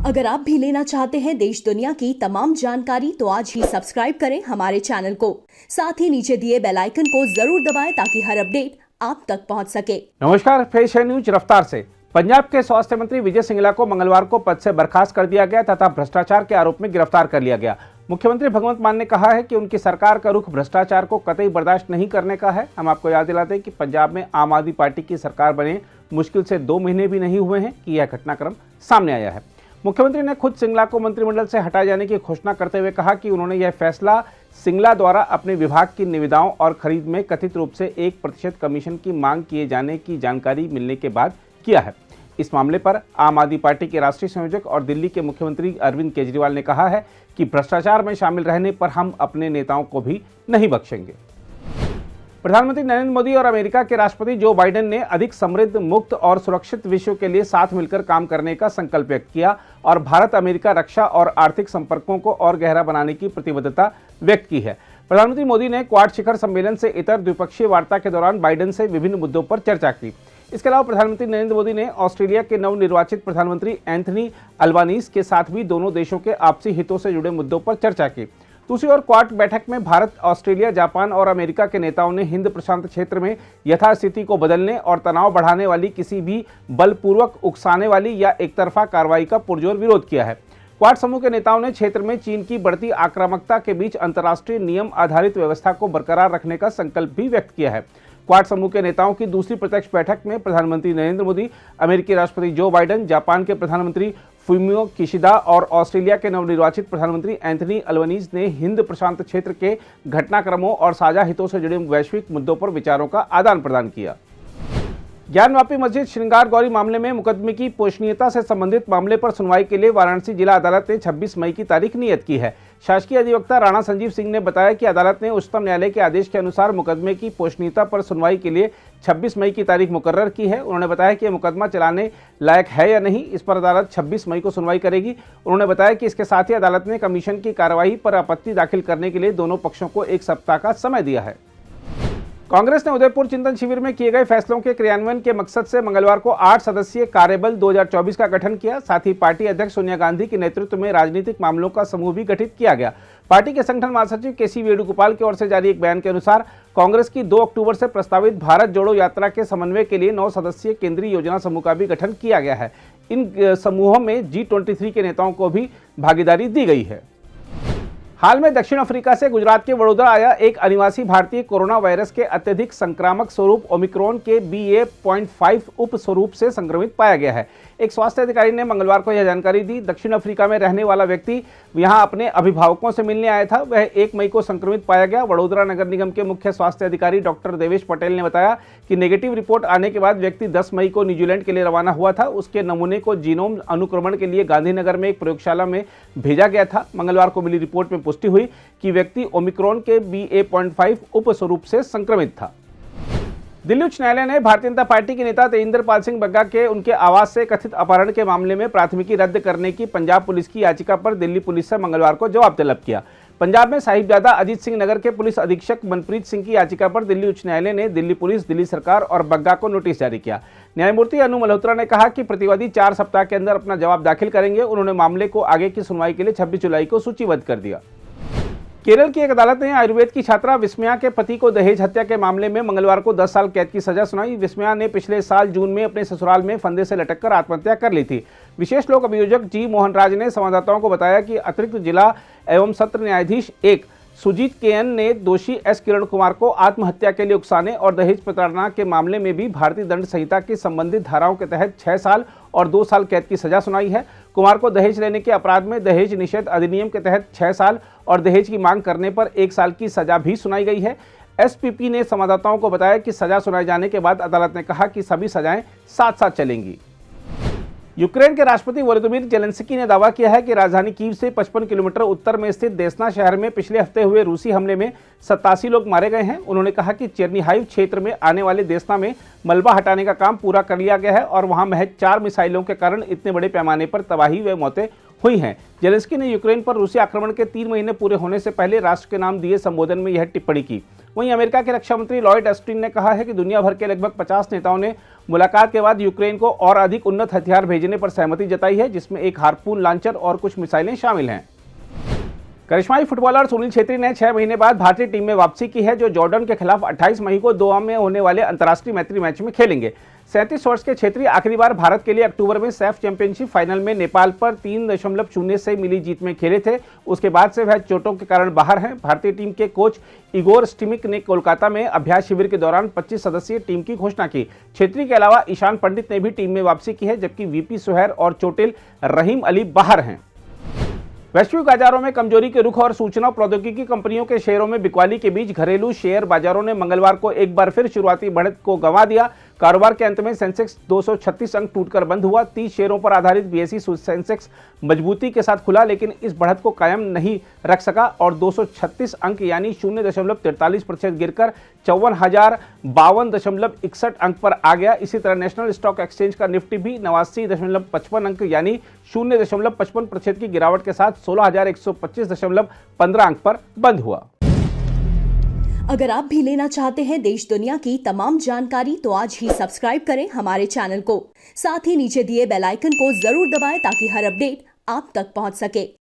अगर आप भी लेना चाहते हैं देश दुनिया की तमाम जानकारी तो आज ही सब्सक्राइब करें हमारे चैनल को। साथ ही नीचे दिए बेल आइकन को जरूर दबाएं ताकि हर अपडेट आप तक पहुंच सके। नमस्कार, पेश है न्यूज रफ्तार से। पंजाब के स्वास्थ्य मंत्री विजय सिंगला को मंगलवार को पद से बर्खास्त कर दिया गया तथा भ्रष्टाचार के आरोप में गिरफ्तार कर लिया गया। मुख्यमंत्री भगवंत मान ने कहा है कि उनकी सरकार का रुख भ्रष्टाचार को कतई बर्दाश्त नहीं करने का है। हम आपको याद दिलाते हैं कि पंजाब में आम आदमी पार्टी की सरकार बने मुश्किल से 2 महीने भी नहीं हुए हैं कि यह घटनाक्रम सामने आया है। मुख्यमंत्री ने खुद सिंगला को मंत्रिमंडल से हटाए जाने की घोषणा करते हुए कहा कि उन्होंने यह फैसला सिंगला द्वारा अपने विभाग की निविदाओं और खरीद में कथित रूप से 1% कमीशन की मांग किए जाने की जानकारी मिलने के बाद किया है। इस मामले पर आम आदमी पार्टी के राष्ट्रीय संयोजक और दिल्ली के मुख्यमंत्री अरविंद केजरीवाल ने कहा है कि भ्रष्टाचार में शामिल रहने पर हम अपने नेताओं को भी नहीं बख्शेंगे। प्रधानमंत्री नरेंद्र मोदी और अमेरिका के राष्ट्रपति जो बाइडेन ने अधिक समृद्ध, मुक्त और सुरक्षित विश्व के लिए साथ मिलकर काम करने का संकल्प व्यक्त किया और भारत अमेरिका रक्षा और आर्थिक संपर्कों को और गहरा बनाने की प्रतिबद्धता व्यक्त की है। प्रधानमंत्री मोदी ने क्वाड शिखर सम्मेलन से इतर द्विपक्षीय वार्ता के दौरान बाइडेन से विभिन्न मुद्दों पर चर्चा की। इसके अलावा प्रधानमंत्री नरेंद्र मोदी ने ऑस्ट्रेलिया के नवनिर्वाचित प्रधानमंत्री एंथनी अल्बानीज के साथ भी दोनों देशों के आपसी हितों से जुड़े मुद्दों पर चर्चा की। दूसरी ओर क्वाड बैठक में भारत, ऑस्ट्रेलिया, जापान और अमेरिका के नेताओं ने हिंद प्रशांत क्षेत्र में यथास्थिति को बदलने और तनाव बढ़ाने वाली किसी भी बलपूर्वक उकसाने वाली या एकतरफा कार्रवाई का पुरजोर विरोध किया है। क्वाड समूह के नेताओं ने क्षेत्र में चीन की बढ़ती आक्रामकता के बीच अंतर्राष्ट्रीय नियम आधारित व्यवस्था को बरकरार रखने का संकल्प भी व्यक्त किया है। क्वाड समूह के नेताओं की दूसरी प्रत्यक्ष बैठक में प्रधानमंत्री नरेंद्र मोदी, अमेरिकी राष्ट्रपति जो बाइडेन, जापान के प्रधानमंत्री फुमियो किशिदा और ऑस्ट्रेलिया के नवनिर्वाचित प्रधानमंत्री एंथनी अल्बानीज ने हिंद प्रशांत क्षेत्र के घटनाक्रमों और साझा हितों से जुड़े वैश्विक मुद्दों पर विचारों का आदान प्रदान किया। ज्ञानवापी मस्जिद श्रृंगार गौरी मामले में मुकदमे की पोषणीयता से संबंधित मामले पर सुनवाई के लिए वाराणसी जिला अदालत ने 26 मई की तारीख नियत की है। शासकीय अधिवक्ता राणा संजीव सिंह ने बताया कि अदालत ने उच्चतम न्यायालय के आदेश के अनुसार मुकदमे की पोषणीयता पर सुनवाई के लिए 26 मई की तारीख मुकर्रर की है। उन्होंने बताया कि यह मुकदमा चलाने लायक है या नहीं, इस पर अदालत 26 मई को सुनवाई करेगी। उन्होंने बताया कि इसके साथ ही अदालत ने कमीशन की कार्रवाई पर आपत्ति दाखिल करने के लिए दोनों पक्षों को 1 सप्ताह का समय दिया है। कांग्रेस ने उदयपुर चिंतन शिविर में किए गए फैसलों के क्रियान्वयन के मकसद से मंगलवार को 8 सदस्यीय कार्यबल 2024 का गठन किया। साथ ही पार्टी अध्यक्ष सोनिया गांधी के नेतृत्व में राजनीतिक मामलों का समूह भी गठित किया गया। पार्टी के संगठन महासचिव केसी वेणुगोपाल की ओर से जारी एक बयान के अनुसार कांग्रेस की 2 अक्टूबर से प्रस्तावित भारत जोड़ो यात्रा के समन्वय के लिए 9 सदस्यीय केंद्रीय योजना समूह का भी गठन किया गया है। इन समूहों में G23 के नेताओं को भी भागीदारी दी गई है। हाल में दक्षिण अफ्रीका से गुजरात के वडोदरा आया एक अनिवासी भारतीय कोरोना वायरस के अत्यधिक संक्रामक स्वरूप ओमिक्रॉन के BA.5 उप स्वरूप से संक्रमित पाया गया है। एक स्वास्थ्य अधिकारी ने मंगलवार को यह जानकारी दी। दक्षिण अफ्रीका में रहने वाला व्यक्ति यहां अपने अभिभावकों से मिलने आया था। वह 1 मई को संक्रमित पाया गया। वडोदरा नगर निगम के मुख्य स्वास्थ्य अधिकारी डॉक्टर देवेश पटेल ने बताया कि नेगेटिव रिपोर्ट आने के बाद व्यक्ति 10 मई को न्यूजीलैंड के लिए रवाना हुआ था। उसके नमूने को जीनोम अनुक्रमण के लिए गांधीनगर में एक प्रयोगशाला में भेजा गया था। मंगलवार को मिली रिपोर्ट में पुष्टि हुई कि व्यक्ति ओमिक्रॉन के BA.5 उप स्वरूप से संक्रमित था। दिल्ली उच्च न्यायालय ने भारतीय जनता पार्टी के नेता तेजिंदर पाल सिंह बग्गा के उनके आवास से कथित अपहरण के मामले में प्राथमिकी रद्द करने की पंजाब पुलिस की याचिका पर दिल्ली पुलिस से मंगलवार को जवाब तलब किया। पंजाब में साहिबजादा अजीत सिंह नगर के पुलिस अधीक्षक मनप्रीत सिंह की याचिका पर दिल्ली उच्च न्यायालय ने दिल्ली पुलिस, दिल्ली सरकार और बग्गा को नोटिस जारी किया। न्यायमूर्ति अनु मल्होत्रा ने कहा कि प्रतिवादी 4 सप्ताह के अंदर अपना जवाब दाखिल करेंगे। उन्होंने मामले को आगे की सुनवाई के लिए 26 जुलाई को सूचीबद्ध कर दिया। केरल की एक अदालत ने आयुर्वेद की छात्रा विस्मया के पति को दहेज हत्या के मामले में मंगलवार को 10 साल कैद की सजा सुनाई। विस्मया ने पिछले साल जून में अपने ससुराल में फंदे से लटककर आत्महत्या कर ली थी। विशेष लोक अभियोजक जी मोहन राज ने संवाददाताओं को बताया कि अतिरिक्त जिला एवं सत्र न्यायाधीश 1 सुजीत केएन ने दोषी एस किरण कुमार को आत्महत्या के लिए उकसाने और दहेज प्रताड़ना के मामले में भी भारतीय दंड संहिता की संबंधित धाराओं के तहत 6 साल और 2 साल कैद की सजा सुनाई है। कुमार को दहेज लेने के अपराध में दहेज निषेध अधिनियम के तहत 6 साल और दहेज की मांग करने पर 1 साल की सजा भी सुनाई गई है। एसपीपी ने संवाददाताओं को बताया कि सजा सुनाए जाने के बाद अदालत ने कहा कि सभी सजाएं साथ साथ चलेंगी। यूक्रेन के राष्ट्रपति वोलोदिमीर जेलेंस्की ने दावा किया है कि राजधानी कीव से 55 किलोमीटर उत्तर में स्थित देसना शहर में पिछले हफ्ते हुए रूसी हमले में 87 लोग मारे गए हैं। उन्होंने कहा कि चेर्निहाइव क्षेत्र में आने वाले देसना में मलबा हटाने का काम पूरा कर लिया गया है और वहां महज 4 मिसाइलों के कारण इतने बड़े पैमाने पर तबाही व मौतें हुई हैं। जेलेंस्की ने यूक्रेन पर रूसी आक्रमण के 3 महीने पूरे होने से पहले राष्ट्र के नाम दिए संबोधन में यह टिप्पणी की। वहीं अमेरिका के रक्षा मंत्री लॉयड ऑस्टिन ने कहा है कि दुनिया भर के लगभग 50 नेताओं ने मुलाकात के बाद यूक्रेन को और अधिक उन्नत हथियार भेजने पर सहमति जताई है, जिसमें एक हार्पून लॉन्चर और कुछ मिसाइलें शामिल हैं। करिश्माई फुटबॉलर सुनील छेत्री ने 6 महीने बाद भारतीय टीम में वापसी की है, जो जॉर्डन के खिलाफ 28 मई को दोहा में होने वाले अंतर्राष्ट्रीय मैत्री मैच में खेलेंगे। 37 वर्ष के छेत्री आखिरी बार भारत के लिए अक्टूबर में सैफ चैंपियनशिप फाइनल में नेपाल पर 3.0 से मिली जीत में खेले थे। उसके बाद से वह चोटों के कारण बाहर हैं। भारतीय टीम के कोच इगोर स्टिमिक ने कोलकाता में अभ्यास शिविर के दौरान 25 सदस्यीय टीम की घोषणा की। छेत्री के अलावा ईशान पंडित ने भी टीम में वापसी की है, जबकि वीपी सुहैर और चोटिल रहीम अली बाहर हैं। वैश्विक बाजारों में कमजोरी के रुख और सूचना प्रौद्योगिकी कंपनियों के शेयरों में बिकवाली के बीच घरेलू शेयर बाजारों ने मंगलवार को एक बार फिर शुरुआती बढ़त को गंवा दिया। कारोबार के अंत में सेंसेक्स 236 अंक टूटकर बंद हुआ। 30 शेयरों पर आधारित बीएसई सेंसेक्स मजबूती के साथ खुला, लेकिन इस बढ़त को कायम नहीं रख सका और 236 अंक यानी 0.43% गिरकर 54,052.61 अंक पर आ गया। इसी तरह नेशनल स्टॉक एक्सचेंज का निफ्टी भी 89.55 अंक यानी 0.55% की गिरावट के साथ 16,125.15 अंक पर बंद हुआ। अगर आप भी लेना चाहते हैं देश दुनिया की तमाम जानकारी तो आज ही सब्सक्राइब करें हमारे चैनल को। साथ ही नीचे दिए बेल आइकन को जरूर दबाएं ताकि हर अपडेट आप तक पहुंच सके।